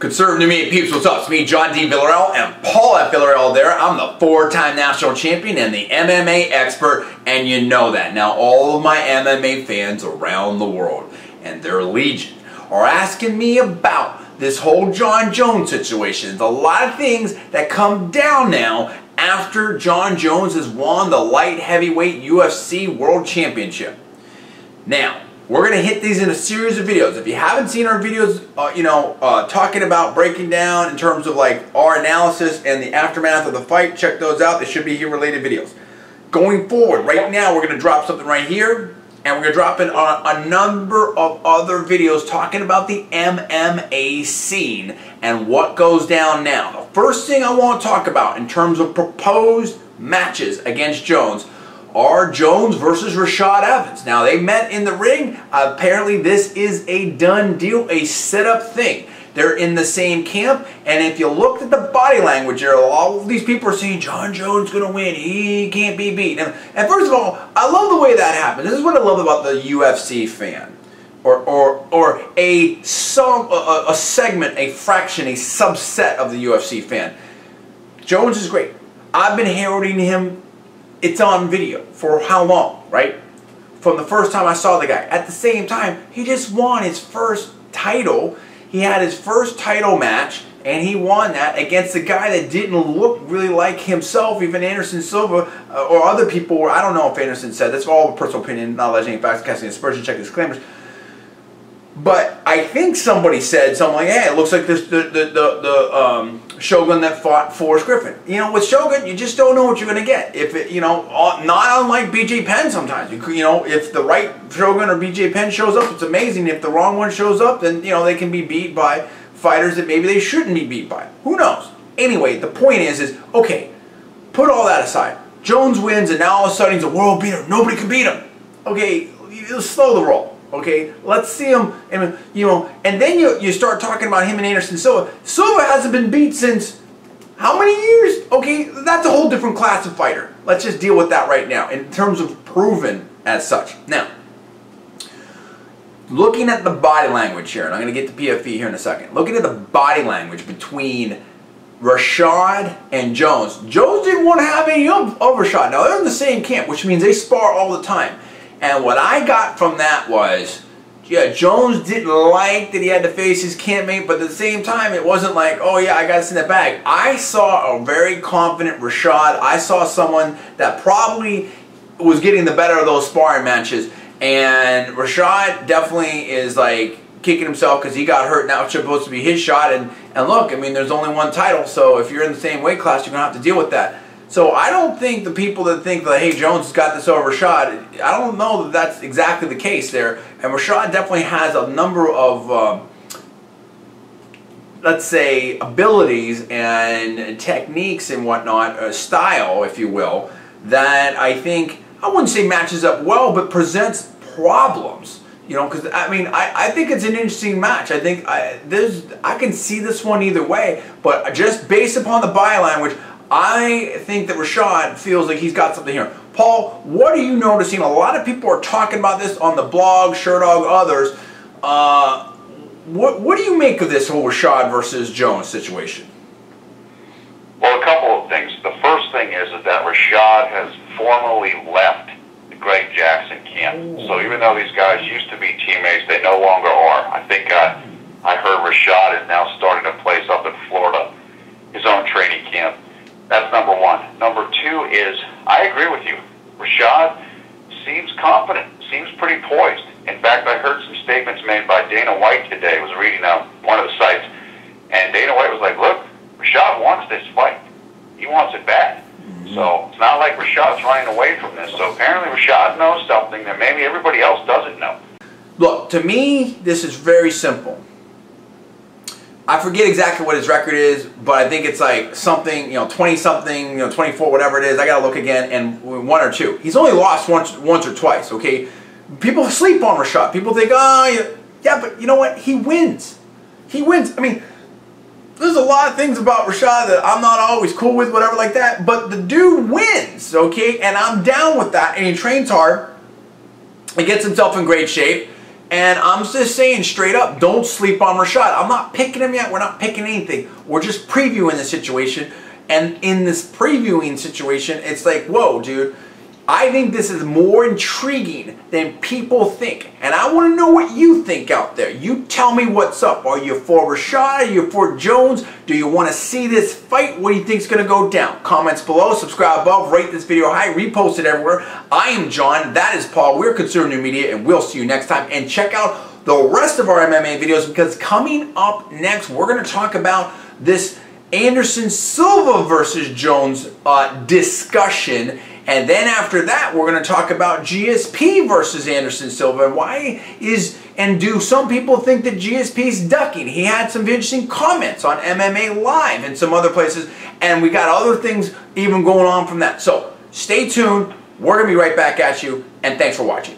Conservative to me, peeps, what's up? It's me, John D. Villarreal, and Paul at Villarreal there. I'm the four-time national champion and the MMA expert, and you know that. Now, all of my MMA fans around the world, and their legion, are asking me about this whole Jon Jones situation. There's a lot of things that come down now after Jon Jones has won the light heavyweight UFC World Championship. Now, we're going to hit these in a series of videos. If you haven't seen our videos, talking about breaking down in terms of like our analysis and the aftermath of the fight, check those out. They should be here related videos. Going forward, right now we're going to drop something right here, and we're going to drop in a number of other videos talking about the MMA scene and what goes down now. The first thing I want to talk about in terms of proposed matches against Jones are Jones versus Rashad Evans. Now, they met in the ring. Apparently, this is a done deal, a set-up thing. They're in the same camp, and if you looked at the body language there, all of these people are saying, Jon Jones is going to win. He can't be beat. And first of all, I love the way that happened. This is what I love about the UFC fan. Or a segment, a fraction, a subset of the UFC fan. Jones is great. I've been heralding him. It's on video for how long, right? From the first time I saw the guy. At the same time, he just won his first title. He had his first title match, and he won that against a guy that didn't look really like himself. Even Anderson Silva or other people were, I don't know if Anderson said, that's all a personal opinion, not alleging any facts, casting aspersions, check disclaimers. But I think somebody said something like, hey, it looks like this the Shogun that fought Forrest Griffin. You know, with Shogun, you just don't know what you're going to get. If it, not unlike BJ Penn sometimes. If the right Shogun or BJ Penn shows up, it's amazing. If the wrong one shows up, then, they can be beat by fighters that maybe they shouldn't be beat by. Who knows? Anyway, the point is, okay, put all that aside. Jones wins, and now all of a sudden he's a world beater. Nobody can beat him. Okay, slow the roll. Okay, let's see him, and then you start talking about him and Anderson Silva. Silva hasn't been beat since how many years? Okay, that's a whole different class of fighter. Let's just deal with that right now in terms of proven as such. Now, looking at the body language here, and I'm going to get to PFE here in a second. Looking at the body language between Rashad and Jones. Jones didn't want to have any of Rashad. Now, they're in the same camp, which means they spar all the time. And what I got from that was, yeah, Jones didn't like that he had to face his campmate, but at the same time, it wasn't like, oh yeah, I got this in the bag. I saw a very confident Rashad. I saw someone that probably was getting the better of those sparring matches. And Rashad definitely is like kicking himself because he got hurt. Now it's supposed to be his shot. And look, I mean, there's only one title, so if you're in the same weight class, you're going to have to deal with that. So I don't think the people that think that, hey, Jones has got this over Rashad, I don't know that that's exactly the case there. And Rashad definitely has a number of, let's say, abilities and techniques and whatnot, style, if you will, that I think, I wouldn't say matches up well, but presents problems. Because, I mean, I think it's an interesting match. I think I can see this one either way, but just based upon the body language, I think that Rashad feels like he's got something here. Paul, what are you noticing? A lot of people are talking about this on the blog, Sherdog, others. What do you make of this whole Rashad versus Jones situation? Well, a couple of things. The first thing is that Rashad has formally left the Greg Jackson camp. Ooh. So even though these guys used to be teammates, they no longer are. I think I heard Rashad is now starting a place up in Florida, his own training camp. That's number one. Number two is, I agree with you. Rashad seems confident, seems pretty poised. In fact, I heard some statements made by Dana White today. I was reading one of the sites, and Dana White was like, look, Rashad wants this fight. He wants it bad. So it's not like Rashad's running away from this. So apparently Rashad knows something that maybe everybody else doesn't know. Look, to me, this is very simple. I forget exactly what his record is, but I think it's like something, 20-something, 24, whatever it is. I gotta look again, and one or two. He's only lost once or twice, okay? People sleep on Rashad. People think, oh, yeah, but you know what? He wins. He wins. I mean, there's a lot of things about Rashad that I'm not always cool with, whatever like that, but the dude wins, okay? And I'm down with that, and he trains hard. He gets himself in great shape. And I'm just saying straight up, don't sleep on Rashad. I'm not picking him yet. We're not picking anything. We're just previewing the situation. And in this previewing situation, it's like, whoa, dude. I think this is more intriguing than people think. And I want to know what you think out there. You tell me what's up. Are you for Rashad? Are you for Jones? Do you want to see this fight? What do you think is going to go down? Comments below, subscribe above, rate this video high, repost it everywhere. I am John. That is Paul. We're Conservative New Media, and we'll see you next time. And check out the rest of our MMA videos, because coming up next, we're going to talk about this Anderson Silva versus Jones discussion. And then after that, we're going to talk about GSP versus Anderson Silva. And do some people think that GSP's ducking? He had some interesting comments on MMA Live and some other places. And we got other things even going on from that. So stay tuned. We're going to be right back at you. And thanks for watching.